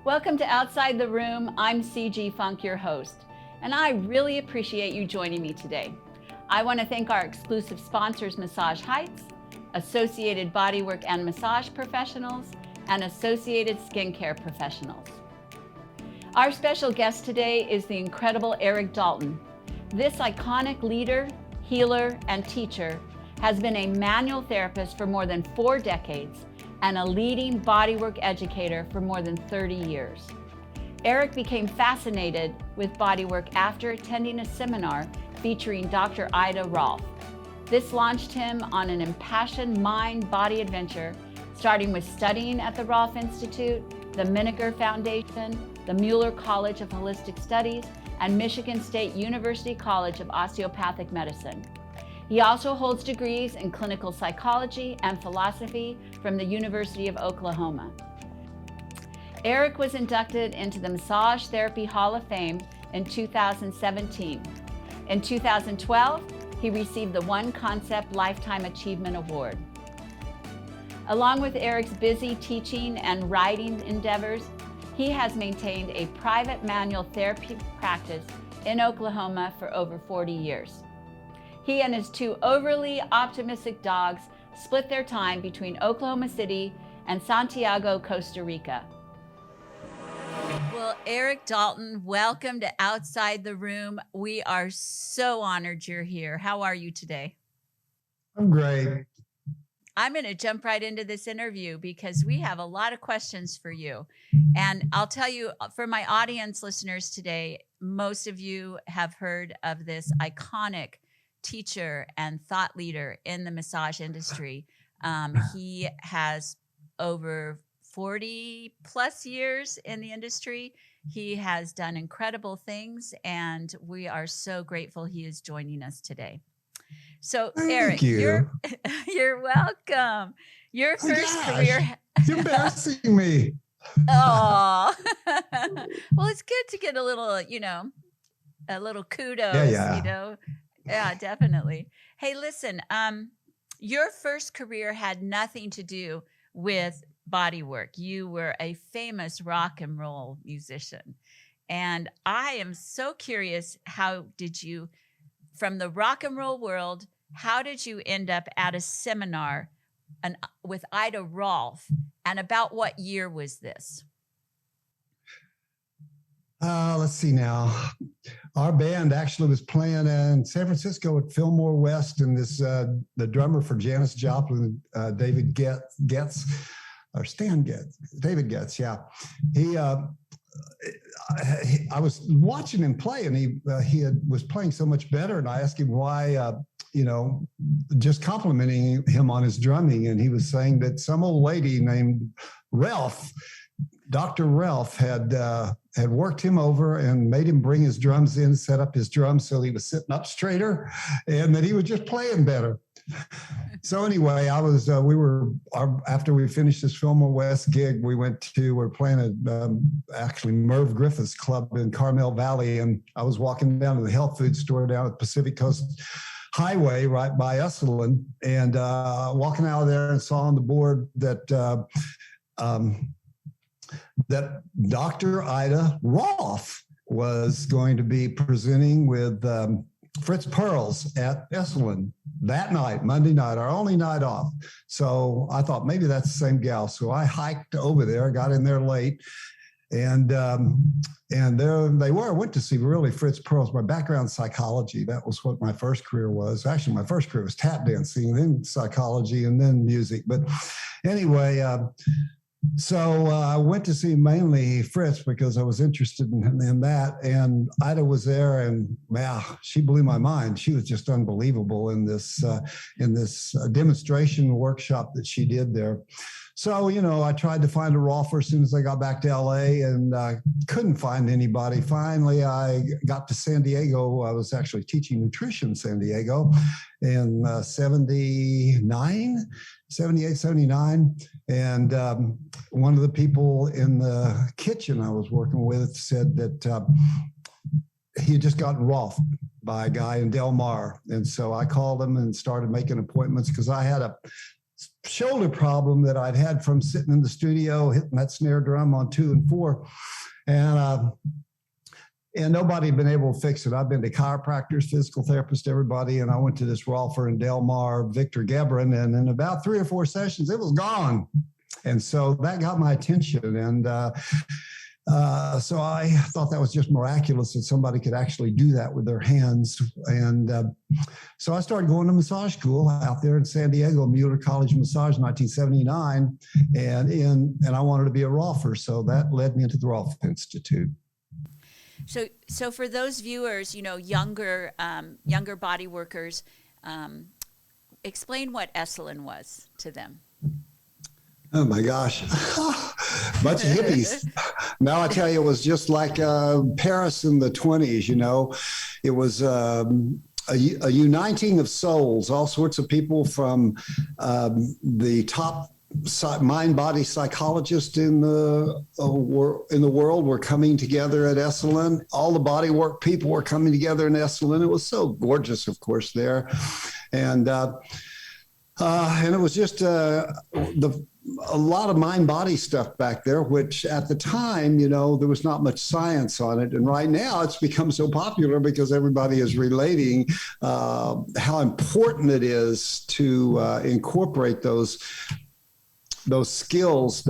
Welcome to Outside the Room. I'm CG Funk, your host, and I really appreciate you joining me today. I want to thank our exclusive sponsors, Massage Heights, Associated Bodywork and Massage Professionals, and Associated Skincare Professionals. Our special guest today is the incredible Erik Dalton. This iconic leader, healer, and teacher has been a manual therapist for more than 4 decades and a leading bodywork educator for more than 30 years. Erik became fascinated with bodywork after attending a seminar featuring Dr. Ida Rolf. This launched him on an impassioned mind-body adventure, starting with studying at the Rolf Institute, the Miniger Foundation, the Mueller College of Holistic Studies, and Michigan State University College of Osteopathic Medicine. He also holds degrees in clinical psychology and philosophy from the University of Oklahoma. Erik was inducted into the Massage Therapy Hall of Fame in 2017. In 2012, he received the One Concept Lifetime Achievement Award. Along with Erik's busy teaching and writing endeavors, he has maintained a private manual therapy practice in Oklahoma for over 40 years. He and his 2 overly optimistic dogs split their time between Oklahoma City and Santiago, Costa Rica. Well, Erik Dalton, welcome to Outside the Room. We are so honored you're here. How are you today? I'm great. I'm going to jump right into this interview because we have a lot of questions for you. And I'll tell you, for my audience listeners today, most of you have heard of this iconic teacher and thought leader in the massage industry. He has over 40 plus years in the industry. He has done incredible things, and we are so grateful he is joining us today. So, Erik, you're welcome. Your first career. You're embarrassing me. Oh, well, it's good to get a little, a little kudos, Yeah, definitely. Hey, listen, your first career had nothing to do with bodywork. You were a famous rock and roll musician. And I am so curious, from the rock and roll world, how did you end up at a seminar with Ida Rolf? And about what year was this? Let's see now. Our band actually was playing in San Francisco at Fillmore West, and the drummer for Janis Joplin, David Getz, or Stan Getz, David Getz, yeah. I was watching him play, and he was playing so much better, and I asked him why, just complimenting him on his drumming, and he was saying that some old lady named Ralph, Dr. Ralph, had worked him over and made him bring his drums in, set up his drums so he was sitting up straighter, and that he was just playing better. So anyway, after we finished this Fillmore West gig, we were playing at actually Merv Griffith's club in Carmel Valley, and I was walking down to the health food store down at the Pacific Coast Highway right by Esalen, and walking out of there and saw on the board that Dr. Ida Rolf was going to be presenting with Fritz Perls at Esalen that night, Monday night, our only night off. So I thought maybe that's the same gal. So I hiked over there, got in there late, and there they were. I went to see really Fritz Perls. My background psychology. That was what my first career was. Actually, my first career was tap dancing, then psychology, and then music. But anyway, so I went to see mainly Fritz because I was interested in that. And Ida was there, and she blew my mind. She was just unbelievable in this demonstration workshop that she did there. So, I tried to find a Rolfer as soon as I got back to LA, and couldn't find anybody. Finally, I got to San Diego. I was actually teaching nutrition in San Diego in 78, 79. And one of the people in the kitchen I was working with said that he had just gotten Rolfed by a guy in Del Mar. And so I called him and started making appointments because I had shoulder problem that I'd had from sitting in the studio, hitting that snare drum on 2 and 4. And nobody had been able to fix it. I've been to chiropractors, physical therapists, everybody. And I went to this Rolfer in Del Mar, Victor Gebrin, and in about 3 or 4 sessions, it was gone. And so that got my attention. And so I thought that was just miraculous that somebody could actually do that with their hands. And so I started going to massage school out there in San Diego, Mueller College of Massage in 1979. And I wanted to be a Rolfer. So that led me into the Rolfer Institute. So for those viewers, younger body workers, explain what Esalen was to them. Oh my gosh, bunch of hippies. Now I tell you, it was just like Paris in the 20s. It was a uniting of souls, all sorts of people from the top mind-body psychologists in the world were coming together at Esalen. All the bodywork people were coming together in Esalen. It was so gorgeous, of course, there, and it was just a lot of mind-body stuff back there, which at the time, there was not much science on it. And right now it's become so popular because everybody is relating how important it is to incorporate those skills,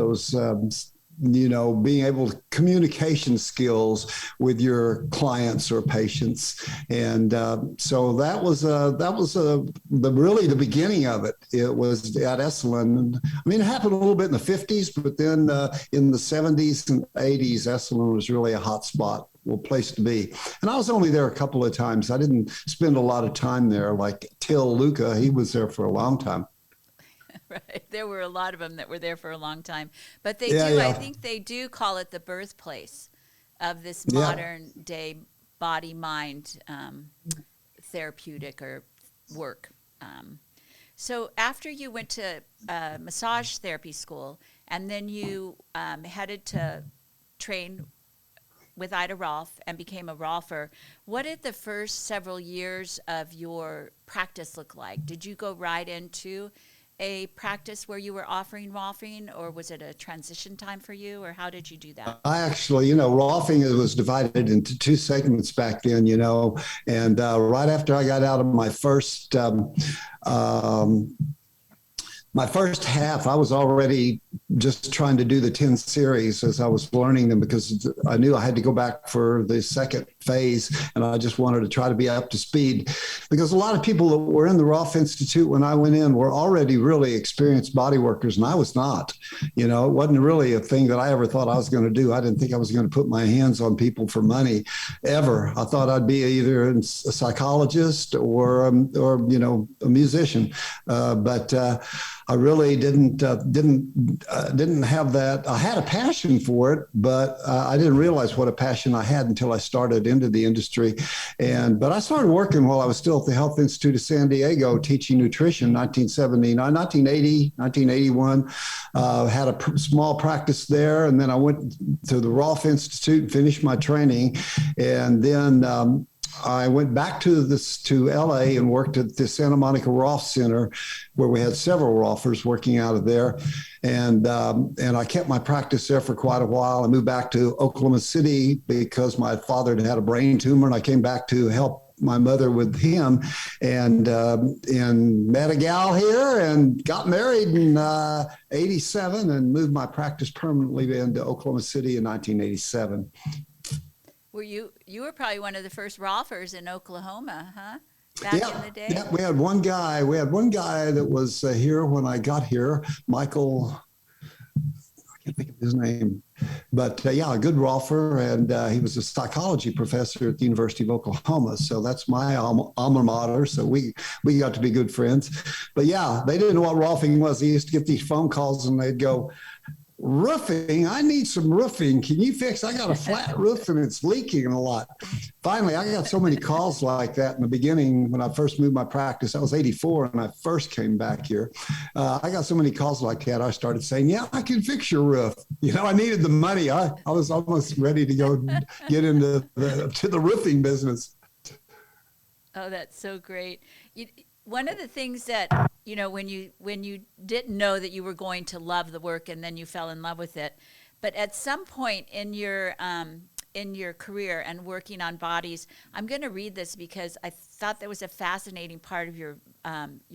being able to communication skills with your clients or patients. And so that was really the beginning of it. It was at Esalen. I mean, it happened a little bit in the 50s, but then in the 70s and 80s, Esalen was really a hot spot. Place to be. And I was only there a couple of times. I didn't spend a lot of time there like Till Luca. He was there for a long time. Right. There were a lot of them that were there for a long time. But I think they do call it the birthplace of this modern day body-mind therapeutic or work. So after you went to massage therapy school and then you headed to train with Ida Rolf and became a Rolfer, what did the first several years of your practice look like? Did you go right into a practice where you were offering Rolfing, or was it a transition time for you, or how did you do that? I actually, Rolfing was divided into 2 segments back then, and right after I got out of my first half, I was already just trying to do the 10 series as I was learning them because I knew I had to go back for the second phase, and I just wanted to try to be up to speed because a lot of people that were in the Rolf Institute when I went in were already really experienced body workers, and I was not. It wasn't really a thing that I ever thought I was going to do. I didn't think I was going to put my hands on people for money ever. I thought I'd be either a psychologist or a musician, but I really didn't have that. I had a passion for it, but I didn't realize what a passion I had until I started into the industry. But I started working while I was still at the Health Institute of San Diego teaching nutrition, 1979, 1980, 1981. Had a small practice there, and then I went to the Rolf Institute and finished my training, and then I went back to LA and worked at the Santa Monica Rolf Center, where we had several Rolfers working out of there. And I kept my practice there for quite a while. I moved back to Oklahoma City because my father had a brain tumor, and I came back to help my mother with him, and met a gal here and got married in 87 and moved my practice permanently into Oklahoma City in 1987. You were probably one of the first Rolfers in Oklahoma, huh? Back in the day? Yeah, we had one guy that was here when I got here, Michael, I can't think of his name, but a good Rolfer, and he was a psychology professor at the University of Oklahoma. So that's my alma mater. So we got to be good friends. But they didn't know what Rolfing was. They used to get these phone calls and they'd go, "Roofing, I need some roofing. Can you fix? I got a flat roof and it's leaking a lot." Finally, I got so many calls like that in the beginning when I first moved my practice. I was 84 and I first came back here. I got so many calls like that. I started saying, "Yeah, I can fix your roof." I needed the money. I was almost ready to go get into the roofing business. Oh, that's so great. One of the things that when you didn't know that you were going to love the work and then you fell in love with it, but at some point in your career and working on bodies, I'm going to read this because I thought that was a fascinating part of your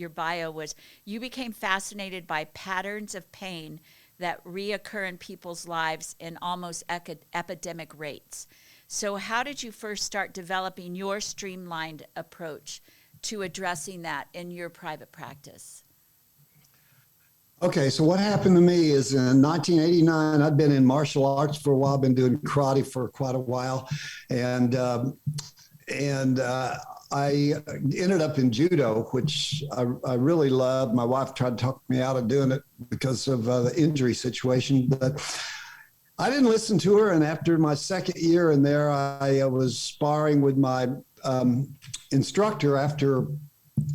bio, was you became fascinated by patterns of pain that reoccur in people's lives in almost epidemic rates. So how did you first start developing your streamlined approach to addressing that in your private practice? Okay, so what happened to me is in 1989, I'd been in martial arts for a while, been doing karate for quite a while, and I ended up in judo, which I really loved. My wife tried to talk me out of doing it because of the injury situation, but I didn't listen to her. And after my second year in there, I was sparring with my instructor after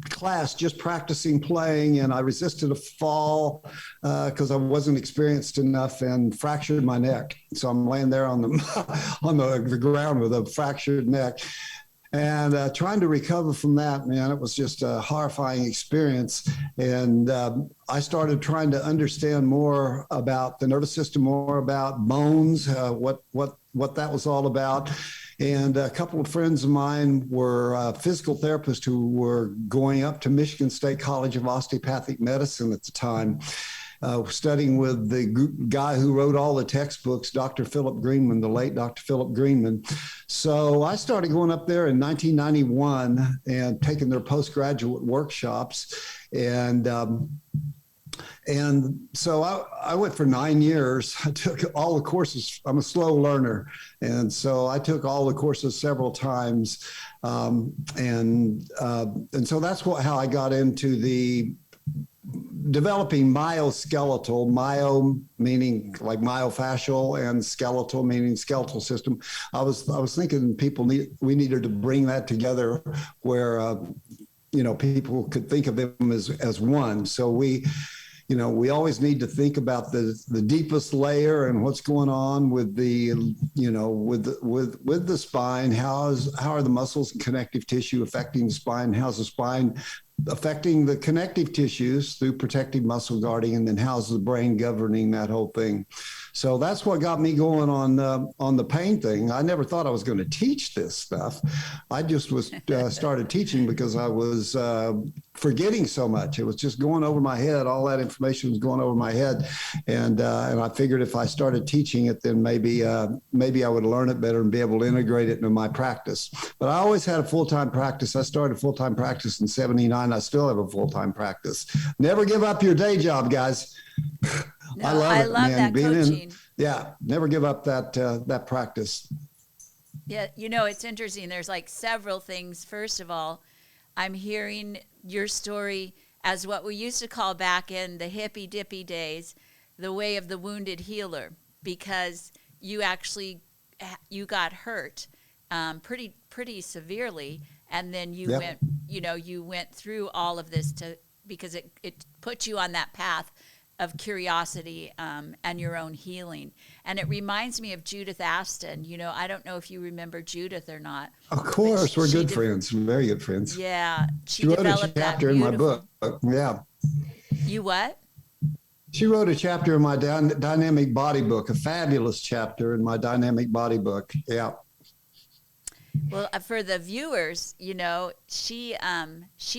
class, just practicing playing, and I resisted a fall because I wasn't experienced enough and fractured my neck. So I'm laying there on the ground with a fractured neck. And trying to recover from that, man, it was just a horrifying experience. And I started trying to understand more about the nervous system, more about bones, what that was all about. And a couple of friends of mine were physical therapists who were going up to Michigan State College of Osteopathic Medicine at the time, studying with the guy who wrote all the textbooks, Dr. Philip Greenman, the late Dr. Philip Greenman. So I started going up there in 1991 and taking their postgraduate workshops. And so I went for 9 years. I took all the courses. I'm a slow learner. And so I took all the courses several times. And so that's how I got into the developing myoskeletal, myo meaning like myofascial and skeletal meaning skeletal system. I was thinking we needed to bring that together where, people could think of them as one. So we always need to think about the deepest layer and what's going on with the, with the spine. How are the muscles and connective tissue affecting the spine? How's the spine affecting the connective tissues through protective muscle guarding? And then how's the brain governing that whole thing? So that's what got me going on the pain thing. I never thought I was going to teach this stuff. I just started teaching because I was forgetting so much. It was just going over my head. All that information was going over my head, and I figured if I started teaching it, then maybe I would learn it better and be able to integrate it into my practice. But I always had a full-time practice. I started full-time practice in '79. I still have a full-time practice. Never give up your day job, guys. No, I love that coaching. Never give up that practice. Yeah, it's interesting. There's like several things. First of all, I'm hearing your story as what we used to call back in the hippy dippy days, the way of the wounded healer, because you got hurt pretty severely, and then you went through all of this because it put you on that path of curiosity and your own healing. And it reminds me of Judith Aston. I don't know if you remember Judith or not. Of course, we're good friends, very good friends. Yeah. She wrote a chapter in my book. Yeah. You what? She wrote a chapter in my dynamic body book, a fabulous chapter in my dynamic body book. Yeah. Well, for the viewers, she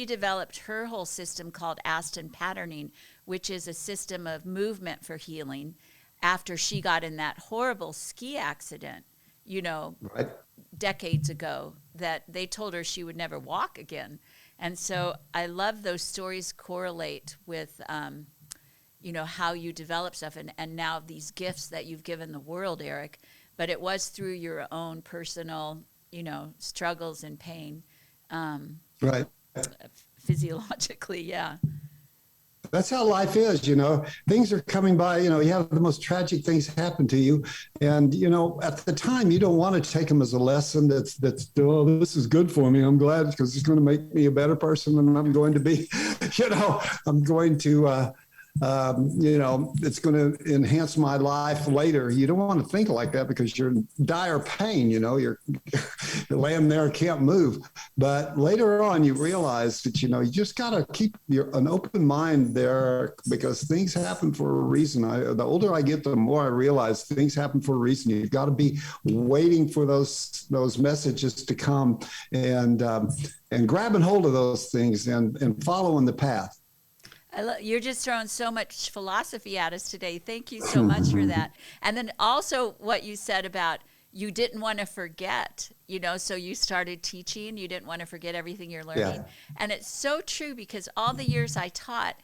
developed her whole system called Aston patterning, which is a system of movement for healing after she got in that horrible ski accident, right, decades ago, that they told her she would never walk again. And so I love those stories correlate with, how you develop stuff and now these gifts that you've given the world, Erik. But it was through your own personal struggles and pain. Right. Physiologically, yeah. That's how life is, Things are coming by, you have the most tragic things happen to you. And, at the time, you don't want to take them as a lesson that's this is good for me. I'm glad because it's going to make me a better person and I'm going to be, I'm going to it's going to enhance my life later. You don't want to think like that because you're in dire pain, you're laying there, can't move. But later on, you realize that, you just got to keep an open mind there because things happen for a reason. The older I get, the more I realize things happen for a reason. You've got to be waiting for those messages to come and grabbing hold of those things and following the path. You're just throwing so much philosophy at us today. Thank you so much for that. And then also what you said about you didn't want to forget, so you started teaching. You didn't want to forget everything you're learning. Yeah. And it's so true because all the years I taught,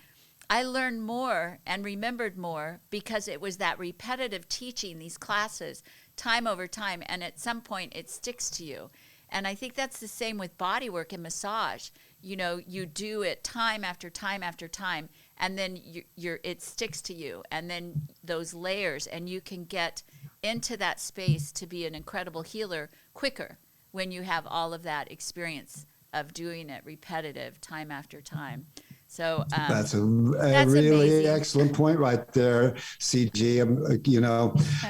I learned more and remembered more because it was that repetitive teaching, these classes, time over time. And at some point, it sticks to you. And I think that's the same with body work and massage. You do it time after time after time, and then it sticks to you. And then those layers, and you can get into that space to be an incredible healer quicker when you have all of that experience of doing it repetitive time after time. So that's a really amazing. Excellent point right there, CG.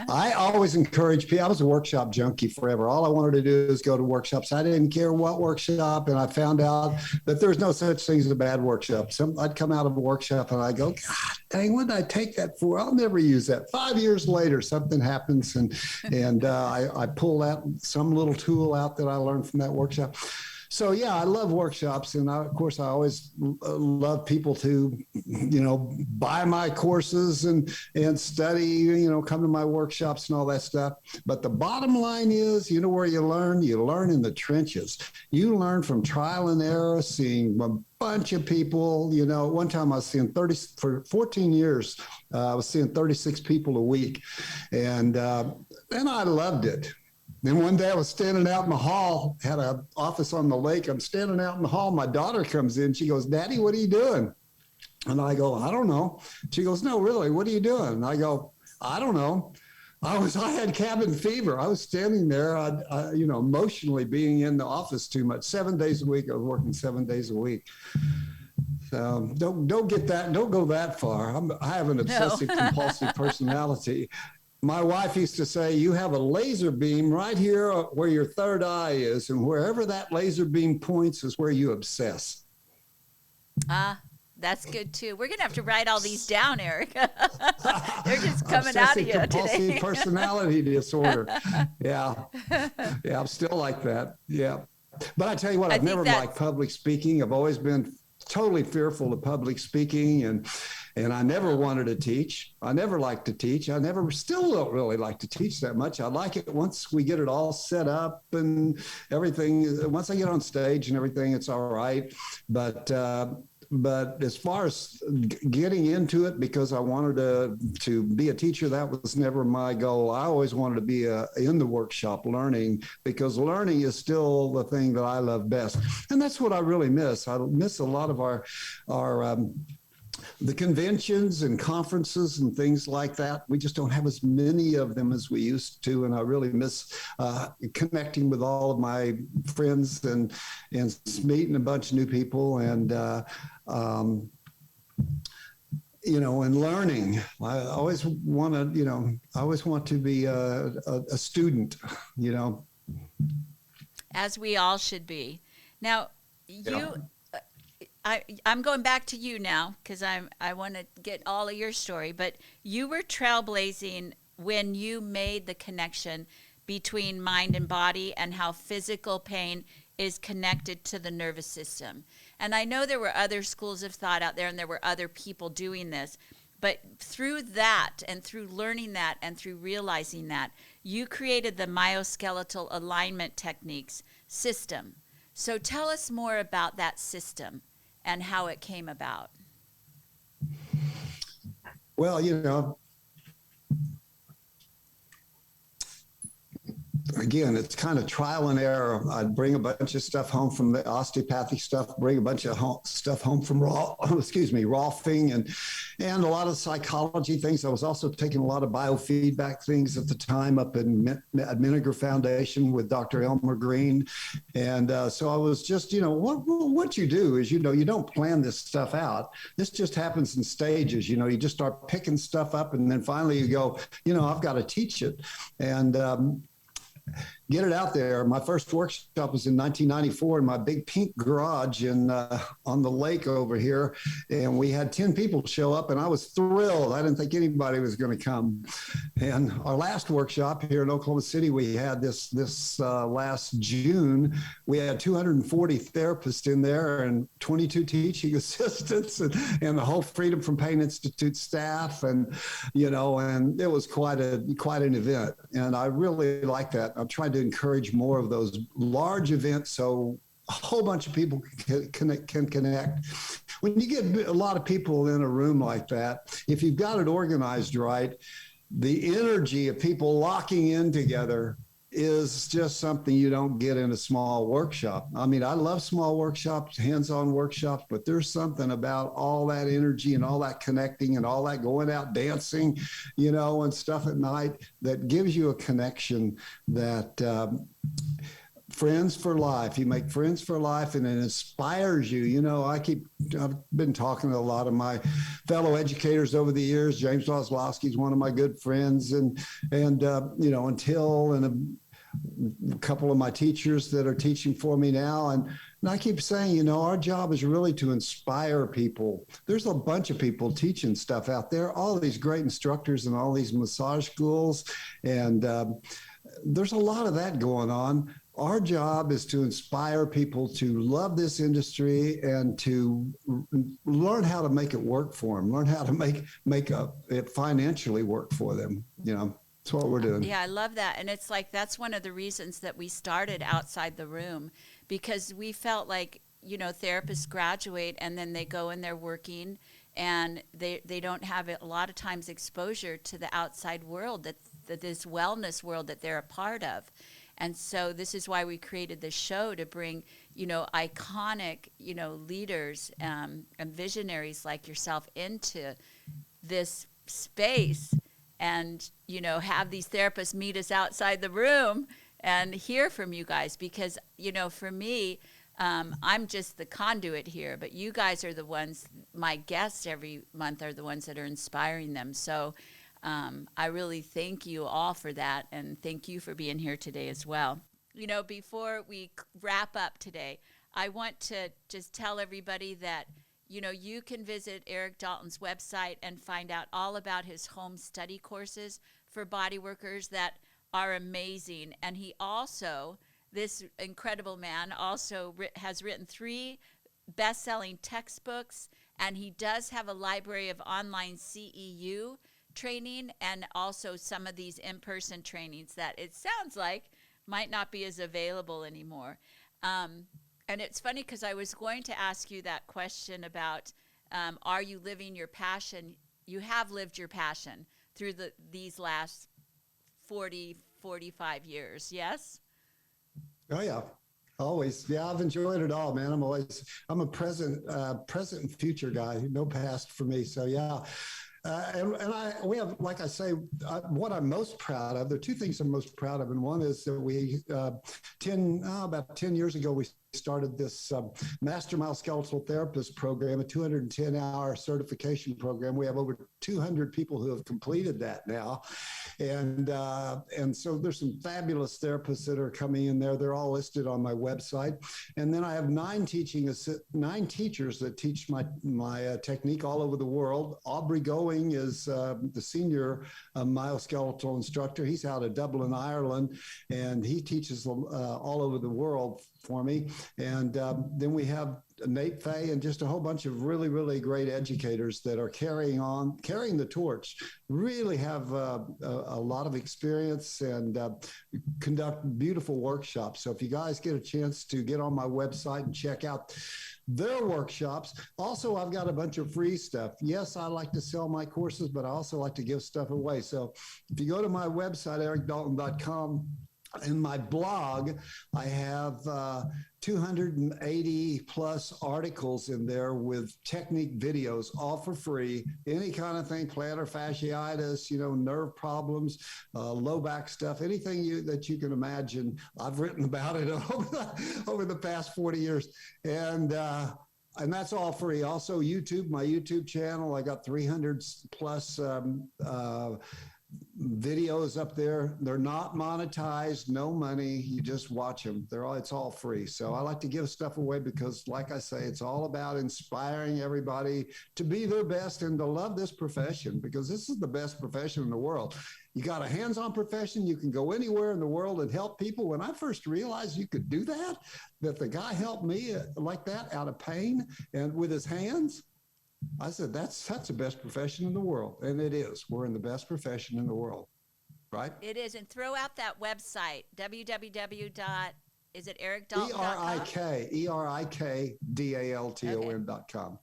I always encourage people. I was a workshop junkie forever. All I wanted to do is go to workshops. I didn't care what workshop, and I found out that there's no such thing as a bad workshop. I'd come out of a workshop and I go, God dang, what did I take that for? I'll never use that. 5 years later, something happens, and I pull out some little tool out that I learned from that workshop. So, yeah, I love workshops. And of course, I always love people to, buy my courses and study, come to my workshops and all that stuff. But the bottom line is, where you learn in the trenches. You learn from trial and error, seeing a bunch of people. One time I was seeing for 14 years, I was seeing 36 people a week. And I loved it. Then one day I was standing out in the hall, had an office on the lake. I'm standing out in the hall. My daughter comes in. She goes, Daddy, what are you doing? And I go, I don't know. She goes, no, really, what are you doing? And I go, I don't know. I had cabin fever. I was standing there, emotionally being in the office too much. 7 days a week. I was working 7 days a week. So don't get that. Don't go that far. I have an obsessive compulsive personality. My wife used to say, you have a laser beam right here where your third eye is, and wherever that laser beam points is where you obsess. That's good too. We're going to have to write all these down, Erik. They're just coming out of you today. Personality disorder. Yeah, I'm still like that. Yeah. But I tell you what, I've never liked public speaking. I've always been totally fearful of public speaking, and I never wanted to teach. I never liked to teach. Still don't really like to teach that much. I like it once we get it all set up and everything. Once I get on stage and everything, it's all right. But as far as getting into it, because I wanted to be a teacher, that was never my goal. I always wanted to be in the workshop learning, because learning is still the thing that I love best. And that's what I really miss. I miss a lot of our the conventions and conferences and things like that. We just don't have as many of them as we used to. And I really miss connecting with all of my friends and meeting a bunch of new people and learning. I always want to be a student, As we all should be. Now, I'm going back to you now because I want to get all of your story, but you were trailblazing when you made the connection between mind and body and how physical pain is connected to the nervous system. And I know there were other schools of thought out there and there were other people doing this, but through that and through learning that and through realizing that, you created the myoskeletal alignment techniques system. So tell us more about that system and how it came about. Well, again, it's kind of trial and error. I'd bring a bunch of stuff home from the osteopathic stuff, bring a bunch of stuff home from Rolfing and a lot of psychology things. I was also taking a lot of biofeedback things at the time up at Miniger Foundation with Dr. Elmer Green. And so I was just, what you do is, you don't plan this stuff out. This just happens in stages. You just start picking stuff up and then finally you go, I've got to teach it. And, get it out there. My first workshop was in 1994 in my big pink garage on the lake over here. And we had 10 people show up and I was thrilled. I didn't think anybody was going to come. And our last workshop here in Oklahoma City, we had this last June, we had 240 therapists in there and 22 teaching assistants and the whole Freedom from Pain Institute staff. And it was quite an event. And I really like that. I'm trying to encourage more of those large events so a whole bunch of people can connect. When you get a lot of people in a room like that, if you've got it organized right, the energy of people locking in together is just something you don't get in a small workshop. I mean, I love small workshops, hands-on workshops, but there's something about all that energy and all that connecting and all that going out dancing, and stuff at night that gives you a connection that friends for life. You make friends for life and it inspires you. I've been talking to a lot of my fellow educators over the years. James Wozlowski is one of my good friends and Until and a couple of my teachers that are teaching for me now. And I keep saying, our job is really to inspire people. There's a bunch of people teaching stuff out there, all these great instructors and all these massage schools. And there's a lot of that going on. Our job is to inspire people to love this industry and to learn how to make it work for them, learn how to make it financially work for them, That's what we're doing. Yeah, I love that. And it's like, that's one of the reasons that we started Outside the Room, because we felt like, therapists graduate and then they go and they're working and they don't have a lot of times exposure to the outside world, that this wellness world that they're a part of. And so this is why we created this show, to bring, iconic, leaders and visionaries like yourself into this space and, have these therapists meet us outside the room and hear from you guys. Because, for me, I'm just the conduit here, but you guys are the ones, my guests every month are the ones that are inspiring them. So I really thank you all for that. And thank you for being here today as well. Before we wrap up today, I want to just tell everybody that you can visit Erik Dalton's website and find out all about his home study courses for body workers that are amazing. And he also, this incredible man, also has written 3 best-selling textbooks, and he does have a library of online CEU training and also some of these in-person trainings that it sounds like might not be as available anymore. And it's funny because I was going to ask you that question about, are you living your passion? You have lived your passion through these last 40, 45 years, yes? Oh, yeah. Always. Yeah, I've enjoyed it all, man. I'm a present and future guy, no past for me. So, yeah. We have, like I say, what I'm most proud of, there are 2 things I'm most proud of. And one is that we, about 10 years ago, we started this Master Myoskeletal Therapist program, a 210-hour certification program. We have over 200 people who have completed that now. And so there's some fabulous therapists that are coming in there. They're all listed on my website. And then I have 9 teachers that teach my technique all over the world. Aubrey Going is the senior myoskeletal instructor. He's out of Dublin, Ireland, and he teaches all over the world for me. And then we have Nate Fay and just a whole bunch of really, really great educators that are carrying the torch, really have a lot of experience and conduct beautiful workshops. So if you guys get a chance to get on my website and check out their workshops. Also, I've got a bunch of free stuff. Yes, I like to sell my courses, but I also like to give stuff away. So if you go to my website, erikdalton.com, In my blog, I have 280 plus articles in there with technique videos, all for free. Any kind of thing, plantar fasciitis, nerve problems, low back stuff, anything that you can imagine. I've written about it over the past 40 years. And that's all free. Also, YouTube, my YouTube channel, I got 300 plus videos up there. They're not monetized, no money. You just watch them. It's all free. So I like to give stuff away because, like I say, it's all about inspiring everybody to be their best and to love this profession, because this is the best profession in the world. You got a hands-on profession. You can go anywhere in the world and help people. When I first realized you could do that the guy helped me like that out of pain and with his hands, I said, that's the best profession in the world. And it is. We're in the best profession in the world, right? It is. And throw out that website, www. Is it erikdalton.com? ERIKDALTON.com.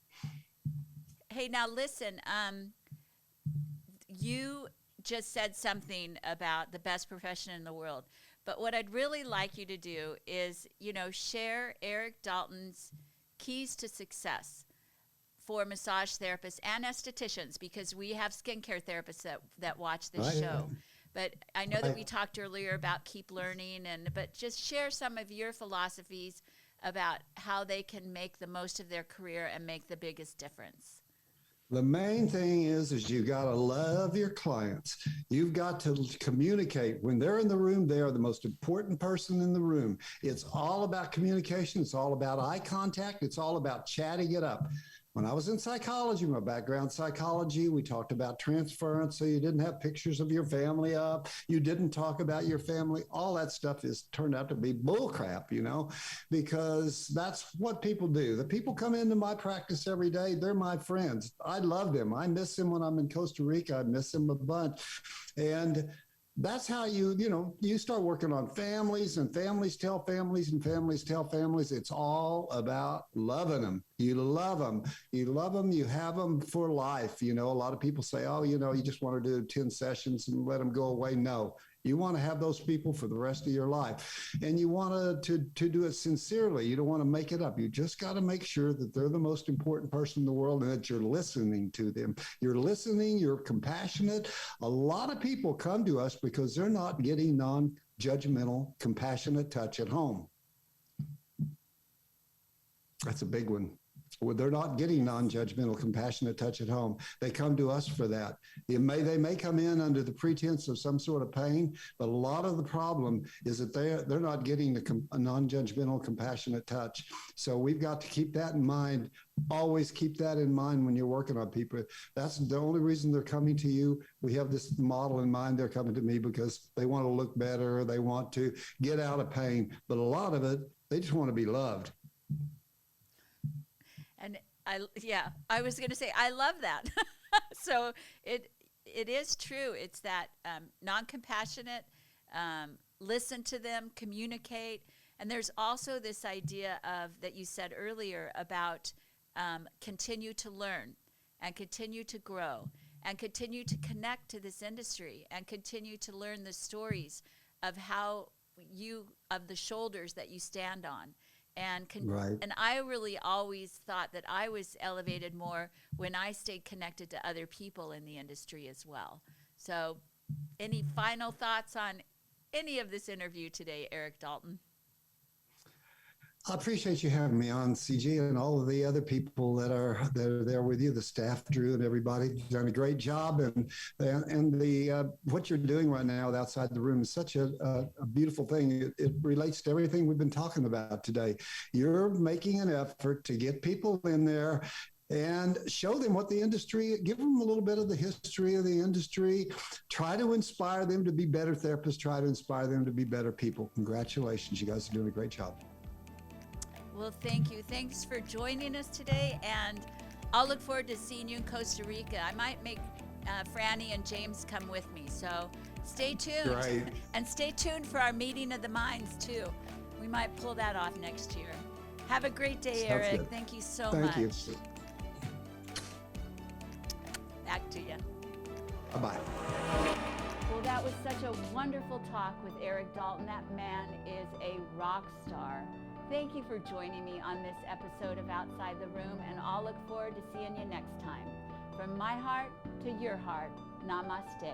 Hey, now listen, you just said something about the best profession in the world. But what I'd really like you to do is, share Erik Dalton's keys to success for massage therapists and estheticians, because we have skincare therapists that watch this show. But I know that we talked earlier about keep learning, but just share some of your philosophies about how they can make the most of their career and make the biggest difference. The main thing is you got to love your clients. You've got to communicate. When they're in the room, they are the most important person in the room. It's all about communication. It's all about eye contact. It's all about chatting it up. When I was in psychology, my background psychology, we talked about transference. So you didn't have pictures of your family up. You didn't talk about your family. All that stuff turned out to be bullcrap, because that's what people do. The people come into my practice every day. They're my friends. I love them. I miss them when I'm in Costa Rica. I miss them a bunch. And that's how you start working on families, and families tell families and families tell families. It's all about loving them. You love them. You love them. You have them for life. A lot of people say, oh, you just want to do 10 sessions and let them go away. No, you want to have those people for the rest of your life. And you want to do it sincerely. You don't want to make it up. You just got to make sure that they're the most important person in the world and that you're listening to them. You're listening. You're compassionate. A lot of people come to us because they're not getting non-judgmental, compassionate touch at home. That's a big one. Well, they're not getting non-judgmental, compassionate touch at home. They come to us for that. They may come in under the pretense of some sort of pain, but a lot of the problem is that they're not getting a non-judgmental, compassionate touch. So we've got to keep that in mind. Always keep that in mind when you're working on people. That's the only reason they're coming to you. We have this model in mind. They're coming to me because they want to look better. They want to get out of pain. But a lot of it, they just want to be loved. And I was going to say, I love that. So it is true. It's that non-compassionate, listen to them, communicate. And there's also this idea that you said earlier about continue to learn and continue to grow and continue to connect to this industry and continue to learn the stories of of the shoulders that you stand on. And and I really always thought that I was elevated more when I stayed connected to other people in the industry as well. So any final thoughts on any of this interview today, Erik Dalton? I appreciate you having me on, CG, and all of the other people that are there with you, the staff, Drew, and everybody. You've done a great job, and the what you're doing right now outside the room is such a beautiful thing. It relates to everything we've been talking about today. You're making an effort to get people in there and show them what the industry, give them a little bit of the history of the industry, try to inspire them to be better therapists, try to inspire them to be better people. Congratulations. You guys are doing a great job. Well, thank you. Thanks for joining us today, and I'll look forward to seeing you in Costa Rica. I might make Franny and James come with me, so stay tuned. Right. And stay tuned for our meeting of the minds, too. We might pull that off next year. Have a great day, Sounds Erik. good. Thank you so much. Thank you. Back to you. Bye-bye. Well, that was such a wonderful talk with Erik Dalton. That man is a rock star. Thank you for joining me on this episode of Outside the Room, and I'll look forward to seeing you next time. From my heart to your heart, namaste.